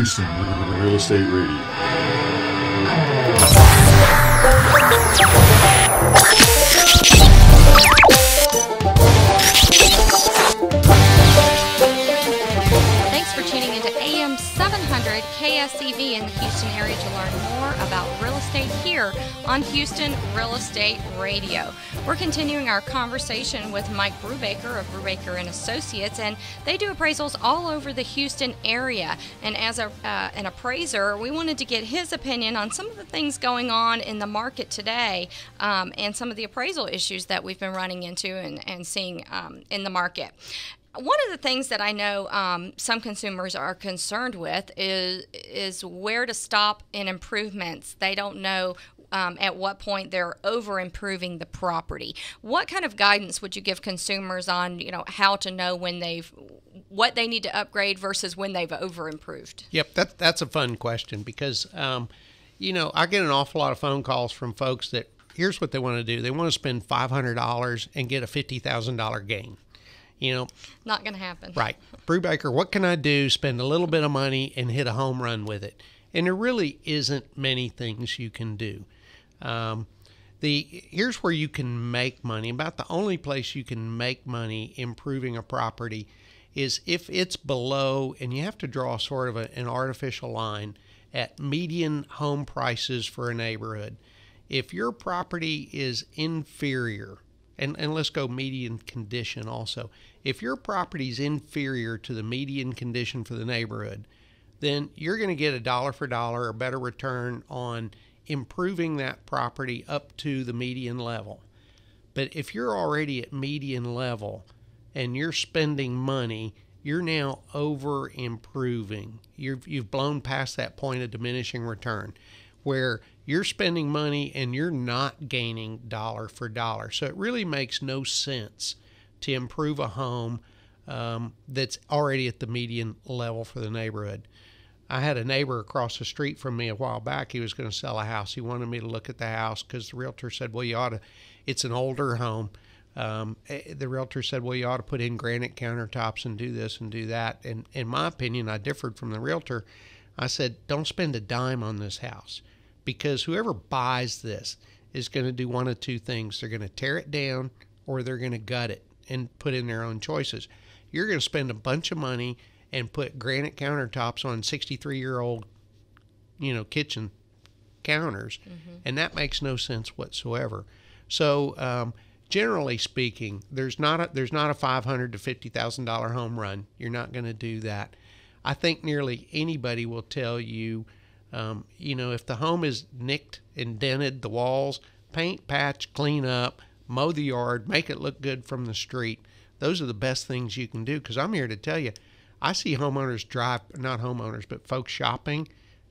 Houston Real Estate Radio. Thanks for tuning into AM 700 KSEV in the Houston area to learn more about real estate here on Houston Real Estate Radio. We're continuing our conversation with Mike Brubaker of Brubaker and Associates, and they do appraisals all over the Houston area. And as an appraiser, we wanted to get his opinion on some of the things going on in the market today, and some of the appraisal issues that we've been running into and seeing in the market. One of the things that I know some consumers are concerned with is where to stop in improvements. They don't know at what point they're over improving the property. What kind of guidance would you give consumers on, how to know what they need to upgrade versus when they've over improved? Yep, that's a fun question because I get an awful lot of phone calls from folks that here's what they want to do. They want to spend $500 and get a $50,000 gain. Not going to happen. Right. Brubaker, what can I do? Spend a little bit of money and hit a home run with it. And there really isn't many things you can do. Here's where you can make money. About the only place you can make money improving a property is if it's below, and you have to draw sort of an artificial line at median home prices for a neighborhood. If your property is inferior, and let's go median condition also. If your property is inferior to the median condition for the neighborhood, then you're going to get a dollar for dollar or better return on improving that property up to the median level. But if you're already at median level and you're spending money, you're now over improving. You've blown past that point of diminishing return where you're spending money and you're not gaining dollar for dollar. So it really makes no sense to improve a home that's already at the median level for the neighborhood. I had a neighbor across the street from me a while back. He was going to sell a house. He wanted me to look at the house because the realtor said, well, you ought to, it's an older home. The realtor said, well, you ought to put in granite countertops and do this and do that. And in my opinion, I differed from the realtor. I said, don't spend a dime on this house because whoever buys this is going to do one of two things. They're going to tear it down or they're going to gut it and put in their own choices. You're going to spend a bunch of money and put granite countertops on 63-year-old, kitchen counters, and that makes no sense whatsoever. So, generally speaking, there's not a $500,000 to $50,000 home run. You're not going to do that. I think nearly anybody will tell you, if the home is nicked and dented, the walls, paint, patch, clean up, mow the yard, make it look good from the street. Those are the best things you can do because I'm here to tell you, I see homeowners not homeowners, but folks shopping,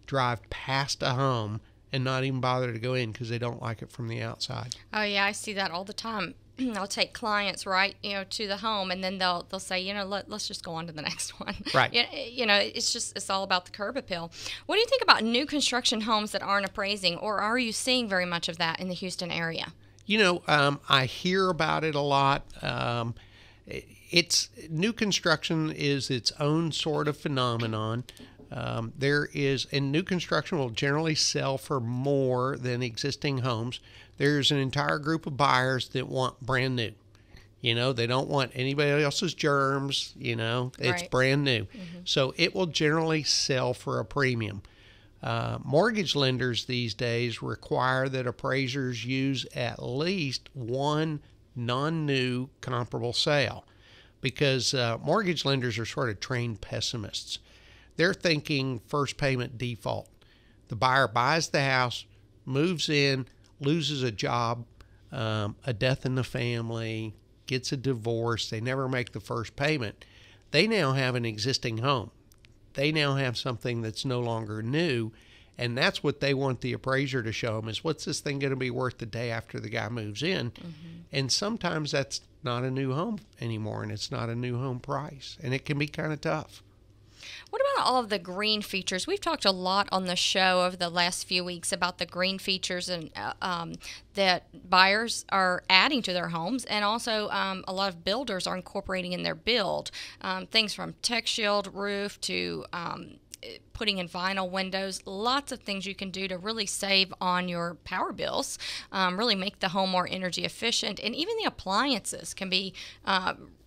drive past a home and not even bother to go in because they don't like it from the outside. Oh, yeah, I see that all the time. I'll take clients to the home, and then they'll say, let's just go on to the next one. Right. It's all about the curb appeal. What do you think about new construction homes that aren't appraising, or are you seeing very much of that in the Houston area? I hear about it a lot. It's new construction is its own sort of phenomenon. And new construction will generally sell for more than existing homes. There's an entire group of buyers that want brand new. They don't want anybody else's germs, it's right. Brand new. So it will generally sell for a premium. Mortgage lenders these days require that appraisers use at least one non-new comparable sale because mortgage lenders are sort of trained pessimists. They're thinking first payment default. The buyer buys the house, moves in, loses a job, a death in the family, gets a divorce. They never make the first payment. They now have an existing home. They now have something that's no longer new, and that's what they want the appraiser to show them is what's this thing going to be worth the day after the guy moves in. And sometimes that's not a new home anymore, and it's not a new home price, and it can be kind of tough. What about all of the green features? We've talked a lot on the show over the last few weeks about the green features and that buyers are adding to their homes, and also a lot of builders are incorporating in their build. Things from Tech Shield roof to putting in vinyl windows, lots of things you can do to really save on your power bills, really make the home more energy efficient, and even the appliances can be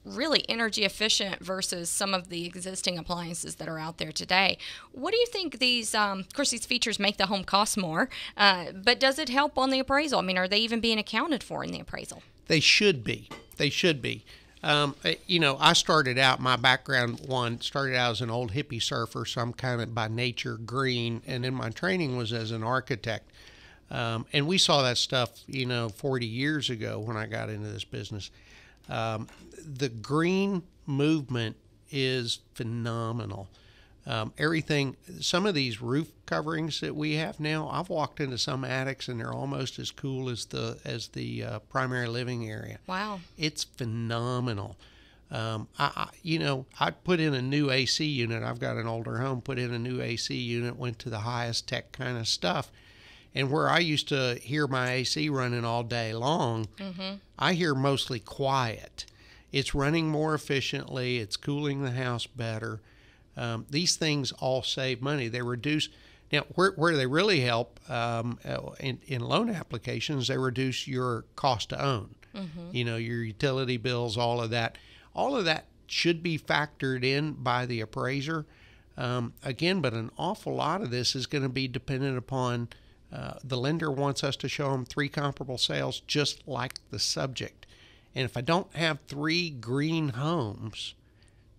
really energy efficient versus some of the existing appliances that are out there today. What do you think these, of course, these features make the home cost more, but does it help on the appraisal? I mean, are they even being accounted for in the appraisal? They should be. They should be. I started out, my background started out as an old hippie surfer, so I'm kind of by nature green, and then my training was as an architect. And we saw that stuff, 40 years ago when I got into this business. The green movement is phenomenal. Some of these roof coverings that we have now, I've walked into some attics and they're almost as cool as the primary living area. Wow. It's phenomenal. I put in a new AC unit. I've got an older home, put in a new AC unit, went to the highest tech kind of stuff. And where I used to hear my AC running all day long, I hear mostly quiet. It's running more efficiently. It's cooling the house better. These things all save money. They reduce. Now, where they really help in loan applications, they reduce your cost to own. Your utility bills, all of that. All of that should be factored in by the appraiser. Again, but an awful lot of this is going to be dependent upon the lender wants us to show them 3 comparable sales, just like the subject. And if I don't have 3 green homes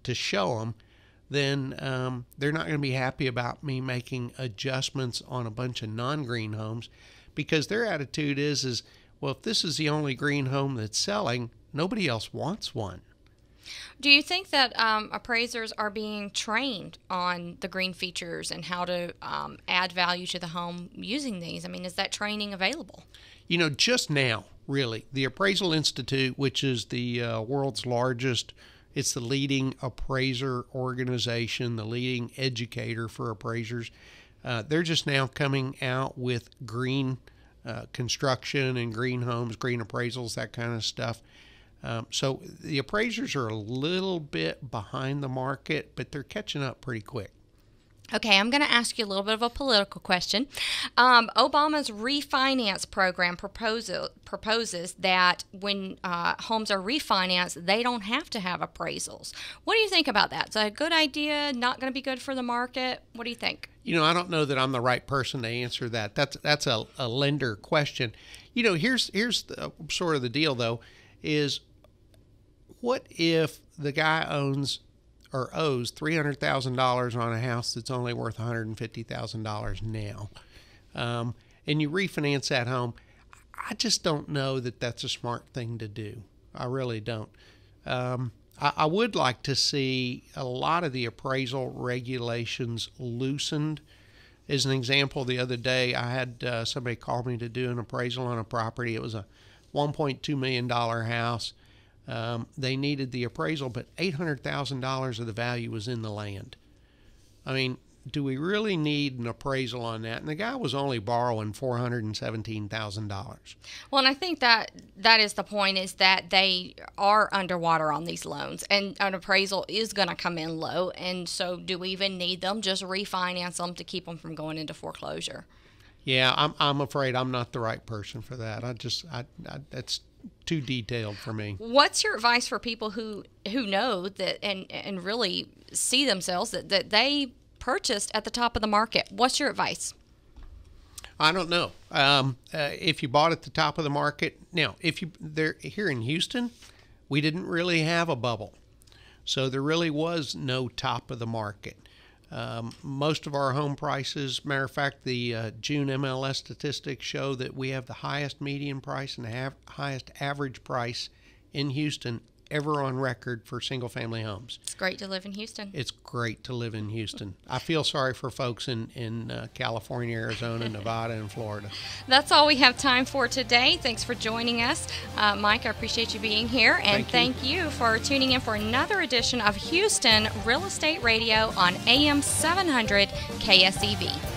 to show them, then they're not going to be happy about me making adjustments on a bunch of non-green homes, because their attitude is, well, if this is the only green home that's selling, nobody else wants one. Do you think that appraisers are being trained on the green features and how to add value to the home using these? I mean, is that training available? Just now, really, the Appraisal Institute, which is the world's largest, it's the leading appraiser organization, the leading educator for appraisers. They're just now coming out with green construction and green homes, green appraisals, that kind of stuff. So the appraisers are a little bit behind the market, but they're catching up pretty quick. Okay, I'm going to ask you a little bit of a political question. Obama's refinance program proposes that when homes are refinanced, they don't have to have appraisals. What do you think about that? Is that a good idea? Not going to be good for the market? What do you think? I don't know that I'm the right person to answer that. That's a lender question. Here's sort of the deal, though, is what if the guy owes $300,000 on a house that's only worth $150,000 now, and you refinance that home? I just don't know that that's a smart thing to do. I really don't. I would like to see a lot of the appraisal regulations loosened. As an example, the other day I had somebody call me to do an appraisal on a property. It was a $1.2 million house. They needed the appraisal, but $800,000 of the value was in the land. I mean, do we really need an appraisal on that? And the guy was only borrowing $417,000. Well, and I think that is the point, is that they are underwater on these loans, and an appraisal is going to come in low. And so do we even need them? Just refinance them to keep them from going into foreclosure. Yeah, I'm afraid I'm not the right person for that. That's too detailed for me. What's your advice for people who know that and really see themselves that they purchased at the top of the market? What's your advice? I don't know. If you bought at the top of the market, now they're here in Houston, we didn't really have a bubble, so there really was no top of the market. Most of our home prices, matter of fact, the June MLS statistics show that we have the highest median price and the highest average price in Houston ever on record for single-family homes. It's great to live in Houston. It's great to live in Houston. I feel sorry for folks in California, Arizona, Nevada, and Florida. That's all we have time for today. Thanks for joining us. Mike, I appreciate you being here. And thank you for tuning in for another edition of Houston Real Estate Radio on AM 700 KSEV.